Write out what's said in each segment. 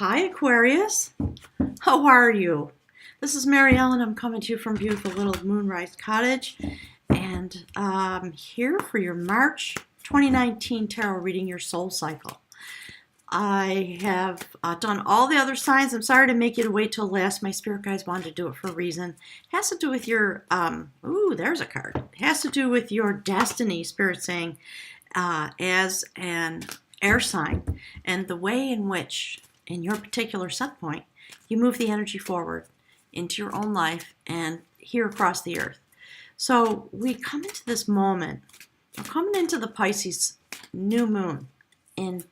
Hi, Aquarius. How are you? This is Mary Ellen. I'm coming to you from beautiful little Moonrise Cottage, and I'm here for your March 2019 tarot reading, your soul cycle. I have done all the other signs. I'm sorry to make you wait till last. My spirit guides wanted to do it for a reason. It has to do with your, there's a card. It has to do with your destiny, spirit saying, as an air sign, and the way in which, in your particular set point, you move the energy forward into your own life and here across the earth. So we come into this moment. We're coming into the Pisces new moon in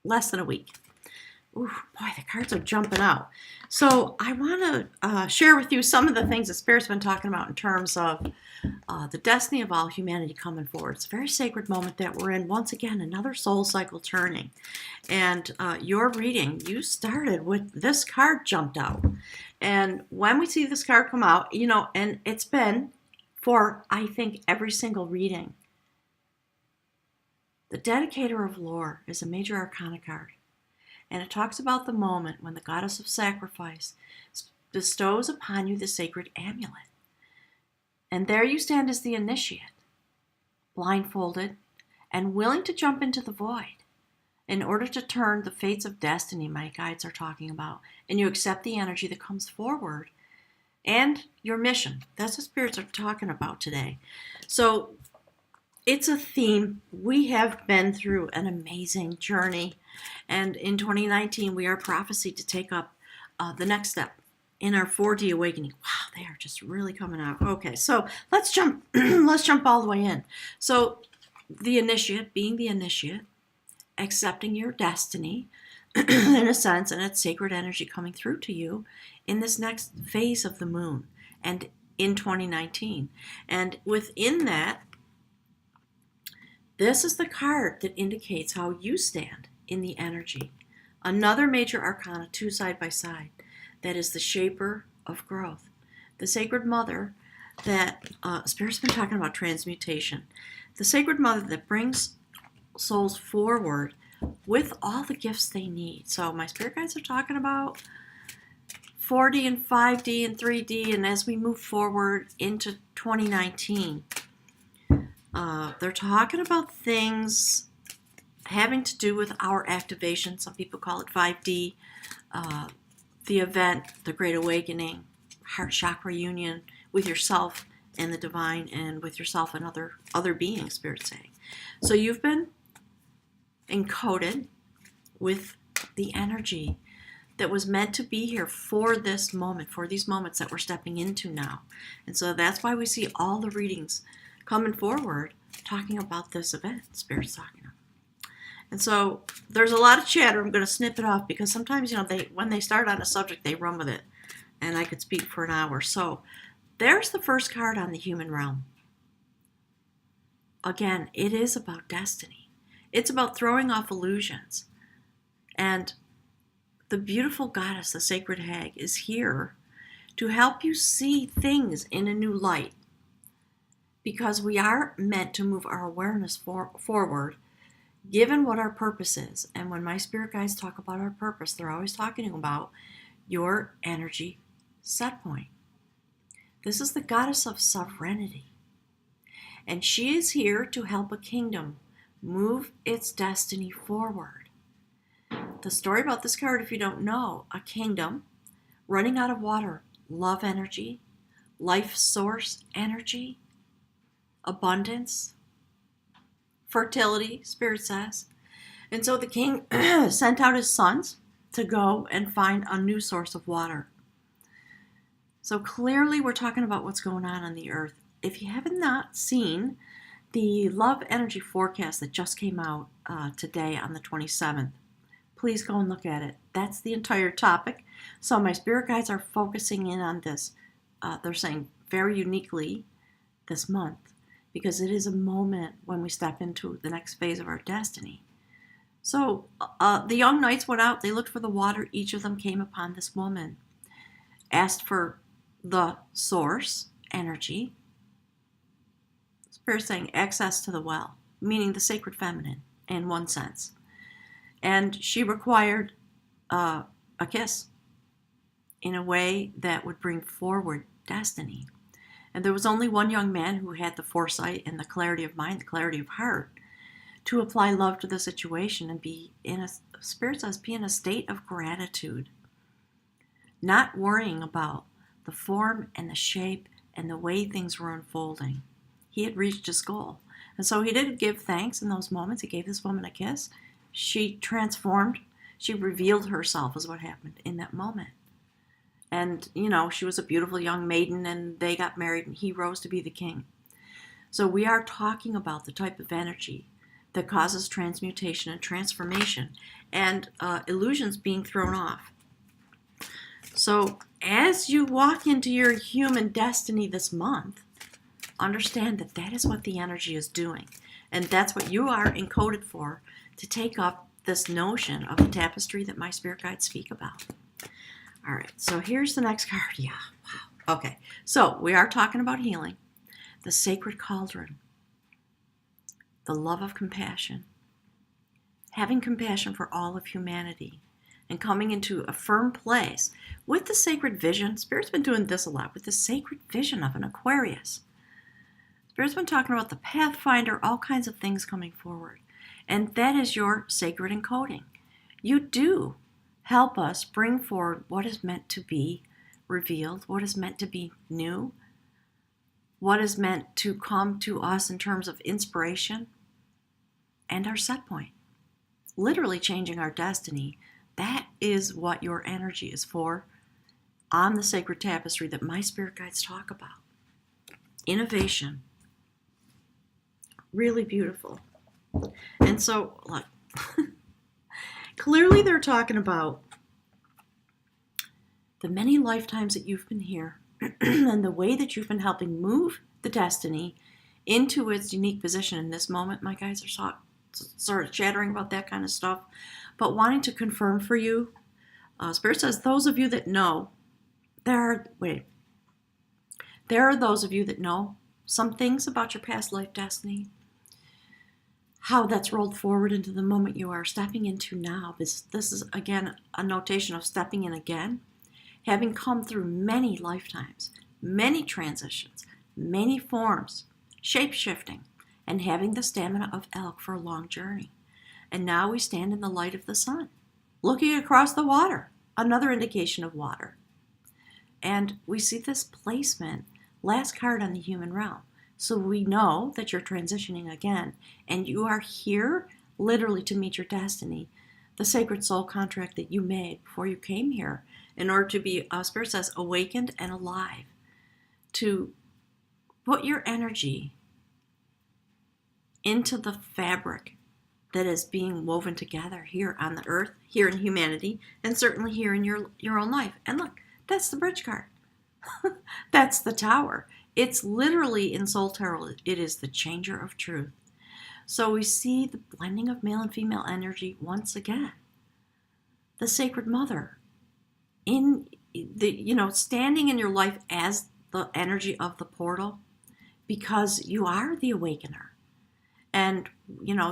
less than a week. Ooh, boy, the cards are jumping out. So I want to share with you some of the things that Spirit's been talking about in terms of the destiny of all humanity coming forward. It's a very sacred moment that we're in. Once again, another soul cycle turning. And your reading, you started with this card jumped out. And when we see this card come out, and it's been for, I think, every single reading. The Dedicator of Lore is a major arcana card. And it talks about the moment when the goddess of sacrifice bestows upon you the sacred amulet. And there you stand as the initiate, blindfolded and willing to jump into the void in order to turn the fates of destiny my guides are talking about. And you accept the energy that comes forward and your mission. That's what spirits are talking about today. So it's a theme. We have been through an amazing journey. And in 2019, we are prophesied to take up the next step in our 4D awakening. Wow, they are just really coming out. Okay, so let's jump. Let's jump all the way in. So the initiate, being the initiate, accepting your destiny, in a sense, and its sacred energy coming through to you in this next phase of the moon and in 2019. And within that, this is the card that indicates how you stand in the energy. Another major arcana, two side by side, that is the shaper of growth. The sacred mother that, Spirit's been talking about transmutation. The sacred mother that brings souls forward with all the gifts they need. So my spirit guides are talking about 4D and 5D and 3D, and as we move forward into 2019, they're talking about things having to do with our activation. Some people call it 5D, the event, the Great Awakening, heart chakra union with yourself and the divine, and with yourself and other beings, Spirit saying. So you've been encoded with the energy that was meant to be here for this moment, for these moments that we're stepping into now. And so that's why we see all the readings coming forward talking about this event, Spirit's talking about. And so there's a lot of chatter. I'm going to snip it off because sometimes, when they start on a subject, they run with it. And I could speak for an hour. So there's the first card on the human realm. Again, it is about destiny. It's about throwing off illusions. And the beautiful goddess, the sacred hag, is here to help you see things in a new light. Because we are meant to move our awareness forward, given what our purpose is. And when my spirit guides talk about our purpose, they're always talking about your energy set point. This is the goddess of sovereignty. And she is here to help a kingdom move its destiny forward. The story about this card, if you don't know, a kingdom running out of water, love energy, life source energy, abundance, fertility, Spirit says. And so the king sent out his sons to go and find a new source of water. So clearly we're talking about what's going on the earth. If you haven't not seen the love energy forecast that just came out today on the 27th, please go and look at it. That's the entire topic. So my spirit guides are focusing in on this. They're saying very uniquely this month, because it is a moment when we step into the next phase of our destiny. So the young knights went out. They looked for the water. Each of them came upon this woman, asked for the source energy. Spirit saying access to the well, meaning the sacred feminine in one sense. And she required a kiss in a way that would bring forward destiny. And there was only one young man who had the foresight and the clarity of mind, the clarity of heart, to apply love to the situation and be in a, Spirit says, be in a state of gratitude, not worrying about the form and the shape and the way things were unfolding. He had reached his goal. And so he did give thanks in those moments. He gave this woman a kiss. She transformed. She revealed herself, is what happened in that moment. And, she was a beautiful young maiden, and they got married, and he rose to be the king. So we are talking about the type of energy that causes transmutation and transformation and illusions being thrown off. So as you walk into your human destiny this month, understand that that is what the energy is doing. And that's what you are encoded for, to take up this notion of the tapestry that my spirit guides speak about. All right, so here's the next card. Yeah, wow. Okay, so we are talking about healing, the sacred cauldron, the love of compassion, having compassion for all of humanity, and coming into a firm place with the sacred vision. Spirit's been doing this a lot with the sacred vision of an Aquarius. Spirit's been talking about the Pathfinder, all kinds of things coming forward. And that is your sacred encoding. You do help us bring forward what is meant to be revealed, what is meant to be new, what is meant to come to us in terms of inspiration and our set point. Literally changing our destiny. That is what your energy is for on the sacred tapestry that my spirit guides talk about. Innovation. Really beautiful. And so, look, clearly they're talking about the many lifetimes that you've been here and the way that you've been helping move the destiny into its unique position in this moment. My guys are sort of chattering about that kind of stuff, but wanting to confirm for you. Spirit says, those of you that know, there are those of you that know some things about your past life destiny, how that's rolled forward into the moment you are stepping into now. This is, again, a notation of stepping in again, having come through many lifetimes, many transitions, many forms, shape-shifting, and having the stamina of elk for a long journey. And now we stand in the light of the sun, looking across the water, another indication of water. And we see this placement, last card on the human realm. So we know that you're transitioning again, and you are here literally to meet your destiny, the sacred soul contract that you made before you came here, in order to be, Spirit says, awakened and alive, to put your energy into the fabric that is being woven together here on the earth, here in humanity, and certainly here in your own life. And look, that's the bridge card. That's the tower. It's literally, in Soul Tarot, it is the changer of truth. So we see the blending of male and female energy once again. The Sacred Mother, in the, standing in your life as the energy of the portal, because you are the awakener. And,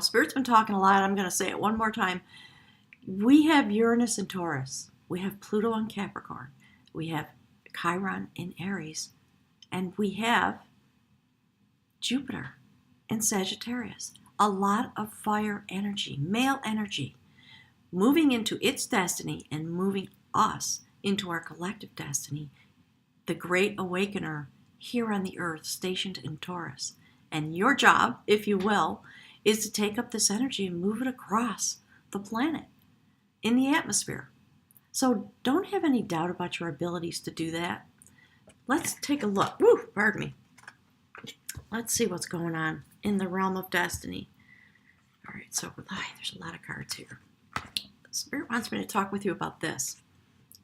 Spirit's been talking a lot. I'm going to say it one more time. We have Uranus in Taurus. We have Pluto in Capricorn. We have Chiron in Aries. And we have Jupiter in Sagittarius. A lot of fire energy, male energy, moving into its destiny and moving us into our collective destiny. The Great Awakener here on the earth, stationed in Taurus. And your job, if you will, is to take up this energy and move it across the planet in the atmosphere. So don't have any doubt about your abilities to do that. Let's take a look. Woo, pardon me. Let's see what's going on in the realm of destiny. All right, so there's a lot of cards here. Spirit wants me to talk with you about this.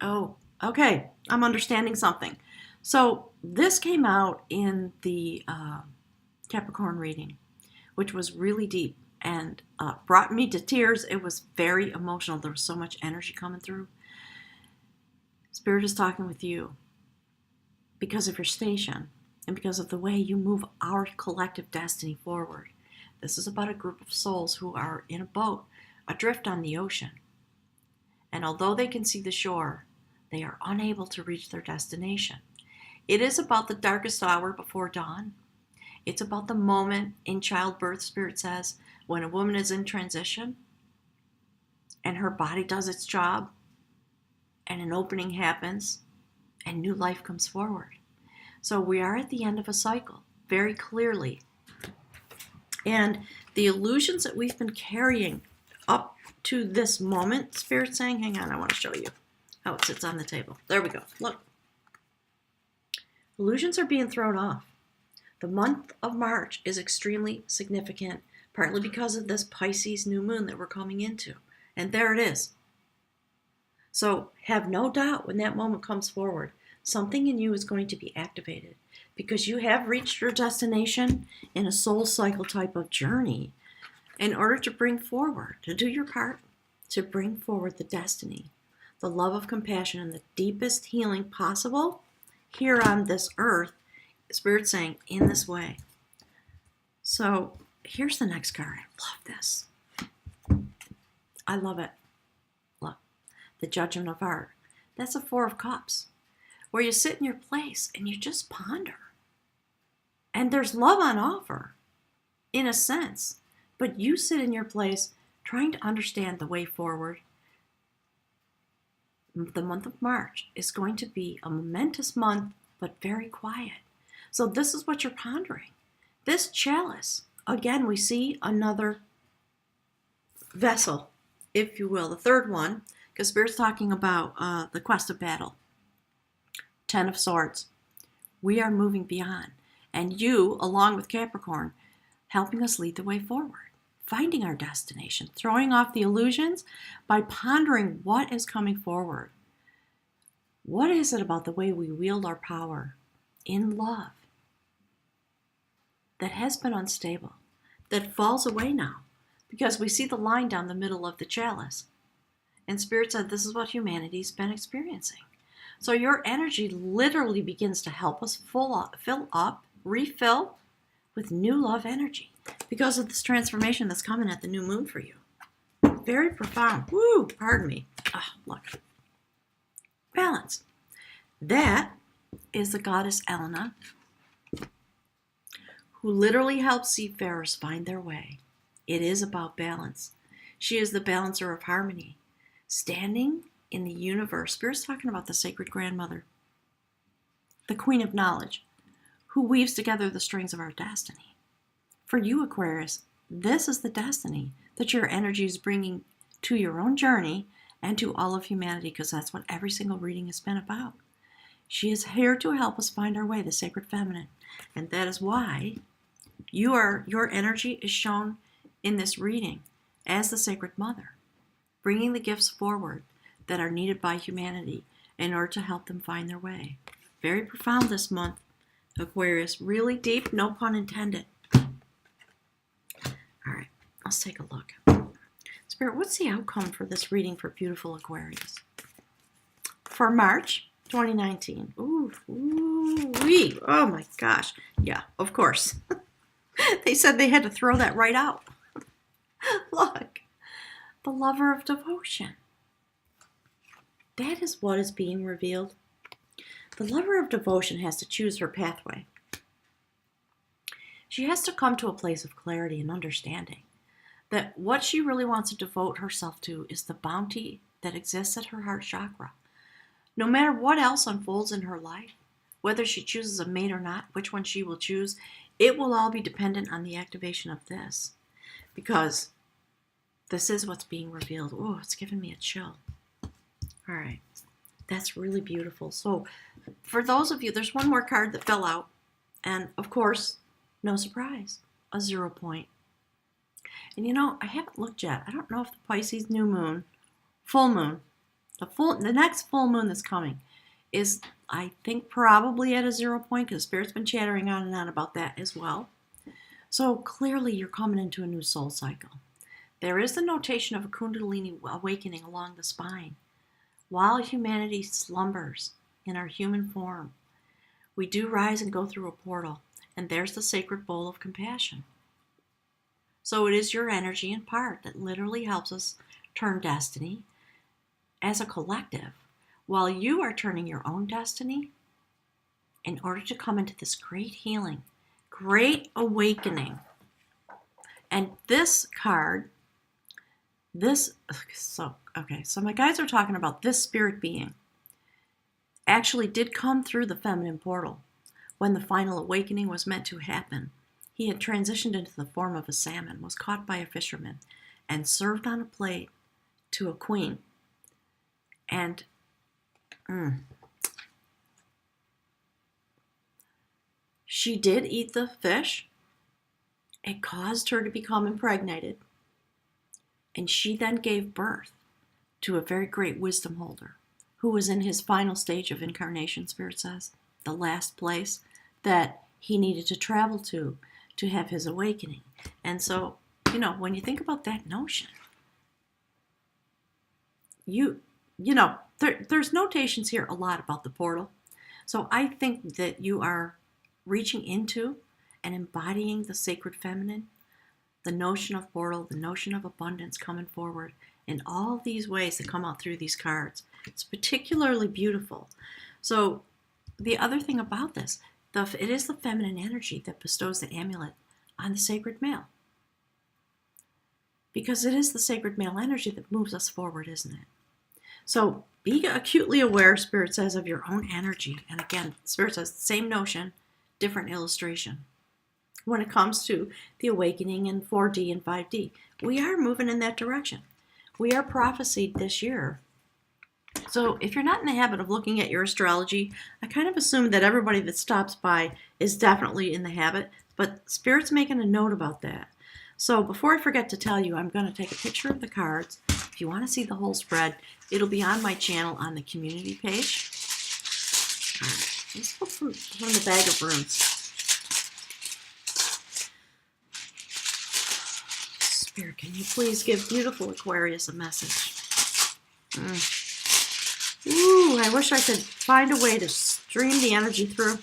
Oh, okay. I'm understanding something. So this came out in the Capricorn reading, which was really deep and brought me to tears. It was very emotional. There was so much energy coming through. Spirit is talking with you because of your station and because of the way you move our collective destiny forward. This is about a group of souls who are in a boat adrift on the ocean. And although they can see the shore, they are unable to reach their destination. It is about the darkest hour before dawn. It's about the moment in childbirth, Spirit says, when a woman is in transition and her body does its job and an opening happens and new life comes forward. So we are at the end of a cycle, very clearly. And the illusions that we've been carrying up to this moment, Spirit's saying, hang on, I want to show you how it sits on the table. There we go. Look. Illusions are being thrown off. The month of March is extremely significant, partly because of this Pisces new moon that we're coming into. And there it is. So have no doubt when that moment comes forward, something in you is going to be activated because you have reached your destination in a soul cycle type of journey in order to bring forward, to do your part, to bring forward the destiny, the love of compassion, and the deepest healing possible here on this earth. Spirit saying in this way. So here's the next card. I love this. I love it. Look, the Judgment of Heart. That's a Four of Cups, where you sit in your place and you just ponder. And there's love on offer, in a sense, but you sit in your place trying to understand the way forward. The month of March is going to be a momentous month, but very quiet. So this is what you're pondering. This chalice, again, we see another vessel, if you will, the third one, because Spirit's talking about the quest of battle. 10 of Swords. We are moving beyond. And you, along with Capricorn, helping us lead the way forward, finding our destination, throwing off the illusions by pondering what is coming forward. What is it about the way we wield our power in love that has been unstable, that falls away now? Because we see the line down the middle of the chalice. And Spirit said this is what humanity's been experiencing. So your energy literally begins to help us refill with new love energy because of this transformation that's coming at the new moon for you. Very profound. Woo, pardon me. Look. Balance. That is the goddess Elena, who literally helps seafarers find their way. It is about balance. She is the balancer of harmony, standing in the universe. Spirit's talking about the sacred grandmother, the queen of knowledge, who weaves together the strings of our destiny. For you, Aquarius, this is the destiny that your energy is bringing to your own journey and to all of humanity, because that's what every single reading has been about. She is here to help us find our way, the sacred feminine. And that is why your energy is shown in this reading as the sacred mother, bringing the gifts forward that are needed by humanity in order to help them find their way. Very profound this month, Aquarius. Really deep, no pun intended. All right, let's take a look. Spirit, what's the outcome for this reading for beautiful Aquarius? For March 2019. Ooh-wee. Oh my gosh. Yeah, of course. They said they had to throw that right out. Look, the lover of devotion. That is what is being revealed. The lover of devotion has to choose her pathway. She has to come to a place of clarity and understanding that what she really wants to devote herself to is the bounty that exists at her heart chakra. No matter what else unfolds in her life, whether she chooses a mate or not, which one she will choose, it will all be dependent on the activation of this. Because this is what's being revealed. Oh, it's giving me a chill. All right. That's really beautiful. So for those of you, there's one more card that fell out. And of course, no surprise, a 0 point. And you know, I haven't looked yet. I don't know if the Pisces new moon, full moon, the next full moon that's coming is, I think, probably at a 0 point, because Spirit's been chattering on and on about that as well. So clearly you're coming into a new soul cycle. There is the notation of a Kundalini awakening along the spine. While humanity slumbers in our human form, we do rise and go through a portal, and there's the sacred bowl of compassion. So it is your energy in part that literally helps us turn destiny as a collective, while you are turning your own destiny in order to come into this great healing, great awakening. And this card, so my guides are talking about this spirit being actually did come through the feminine portal when the final awakening was meant to happen. He had transitioned into the form of a salmon, was caught by a fisherman, and served on a plate to a queen. And she did eat the fish. It caused her to become impregnated. And she then gave birth to a very great wisdom holder who was in his final stage of incarnation, Spirit says, the last place that he needed to travel to have his awakening. And so, when you think about that notion, there's notations here a lot about the portal. So I think that you are reaching into and embodying the sacred feminine, the notion of portal, the notion of abundance coming forward in all these ways that come out through these cards. It's particularly beautiful. So the other thing about this, it is the feminine energy that bestows the amulet on the sacred male. Because it is the sacred male energy that moves us forward, isn't it? So be acutely aware, Spirit says, of your own energy. And again, Spirit says, same notion, different illustration. When it comes to the awakening in 4D and 5D, we are moving in that direction. We are prophesied this year. So if you're not in the habit of looking at your astrology, I kind of assume that everybody that stops by is definitely in the habit, but Spirit's making a note about that. So before I forget to tell you, I'm going to take a picture of the cards. If you want to see the whole spread, it'll be on my channel on the community page. All right, let's go from the bag of runes. Spirit, can you please give beautiful Aquarius a message? Ooh, I wish I could find a way to stream the energy through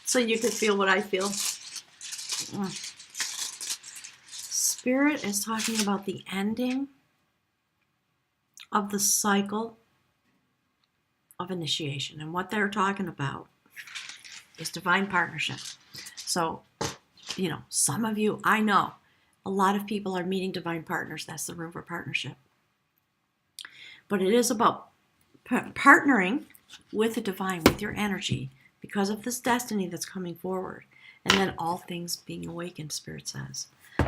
so you could feel what I feel. Spirit is talking about the ending of the cycle of initiation. And what they're talking about is divine partnership. So, some of you, I know, a lot of people are meeting divine partners. That's the room for partnership. But it is about partnering with the divine, with your energy, because of this destiny that's coming forward. And then all things being awakened, Spirit says.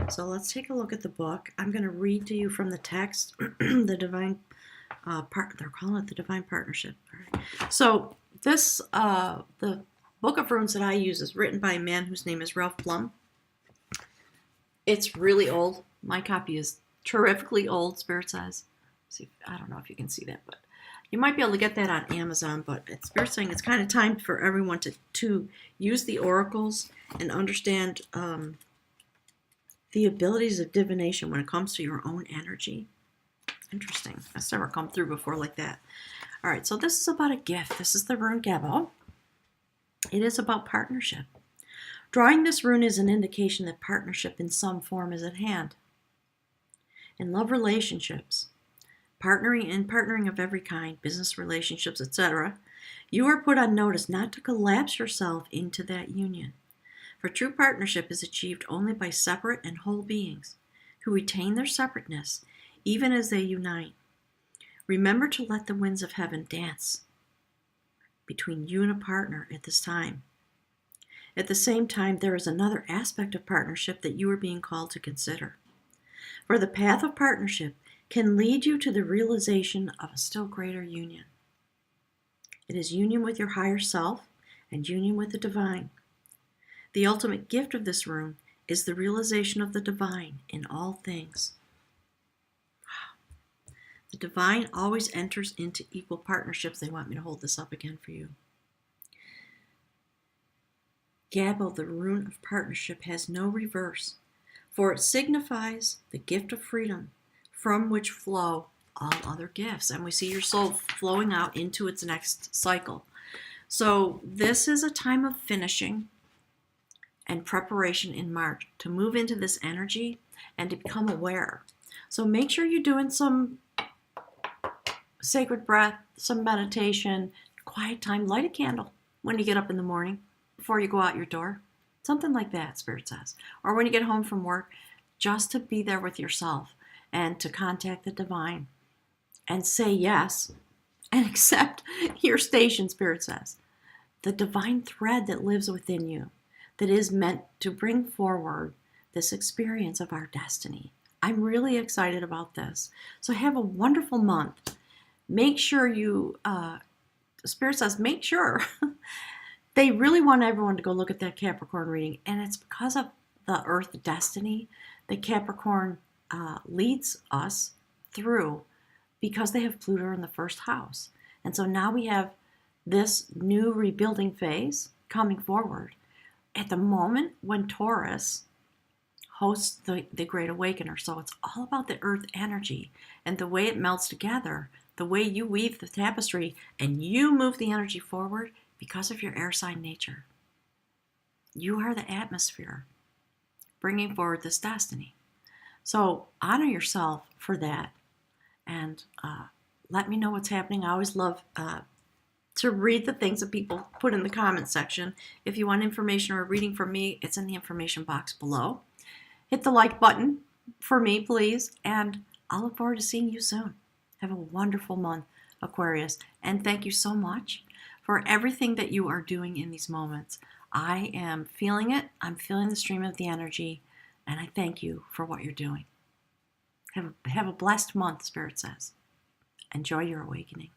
So let's take a look at the book. I'm going to read to you from the text, the divine they're calling it the divine partnership. All right. So this, the book of runes that I use is written by a man whose name is Ralph Plum. It's really old. My copy is terrifically old, Spirit says. See, I don't know if you can see that, but you might be able to get that on Amazon. But Spirit's saying it's kind of time for everyone to use the oracles and understand the abilities of divination when it comes to your own energy. Interesting. That's never come through before like that. All right, so this is about a gift. This is the rune Gabo. It is about partnership. Drawing this rune is an indication that partnership in some form is at hand. In love relationships, partnering of every kind, business relationships, etc., you are put on notice not to collapse yourself into that union. For true partnership is achieved only by separate and whole beings who retain their separateness even as they unite. Remember to let the winds of heaven dance between you and a partner at this time. At the same time, there is another aspect of partnership that you are being called to consider. For the path of partnership can lead you to the realization of a still greater union. It is union with your higher self and union with the divine. The ultimate gift of this rune is the realization of the divine in all things. The divine always enters into equal partnerships. They want me to hold this up again for you. Gabo, the rune of partnership, has no reverse, for it signifies the gift of freedom from which flow all other gifts. And we see your soul flowing out into its next cycle. So this is a time of finishing and preparation in March to move into this energy and to become aware. So make sure you're doing some sacred breath, some meditation, quiet time, light a candle when you get up in the morning before you go out your door. Something like that, Spirit says. Or when you get home from work, just to be there with yourself and to contact the divine and say yes and accept your station, Spirit says. The divine thread that lives within you that is meant to bring forward this experience of our destiny. I'm really excited about this. So have a wonderful month. Make sure you, Spirit says, make sure. They really want everyone to go look at that Capricorn reading, and it's because of the Earth destiny that Capricorn leads us through, because they have Pluto in the first house. And so now we have this new rebuilding phase coming forward at the moment when Taurus hosts the Great Awakener. So it's all about the Earth energy and the way it melts together, the way you weave the tapestry and you move the energy forward because of your air sign nature. You are the atmosphere bringing forward this destiny. So honor yourself for that, and let me know what's happening. I always love to read the things that people put in the comment section. If you want information or a reading from me, it's in the information box below. Hit the like button for me, please, and I'll look forward to seeing you soon. Have a wonderful month, Aquarius, and thank you so much for everything that you are doing in these moments. I am feeling it. I'm feeling the stream of the energy, and I thank you for what you're doing. Have a blessed month, Spirit says. Enjoy your awakening.